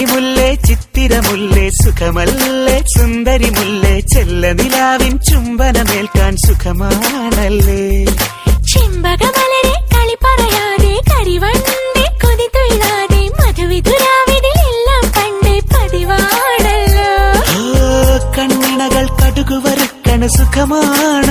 മുല്ലേ ചിത്തിരമുല്ലേ സുഖമല്ലേ സുന്ദരി മുല്ലേ ചെല്ല നിലാവിൻ ചുംബനമേൽക്കാൻ സുഖമാണല്ലേ ചെമ്പകമലരെ കളി പറയാതെ കരിവണ്ടി കൊതി തൊഴിലാതെ മധുവിധുരാവിലെല്ലാം പണ്ടേ പതിവാണല്ലോ കണ്ണിണകൾ കടുകു വറുക്കണ സുഖമാണ്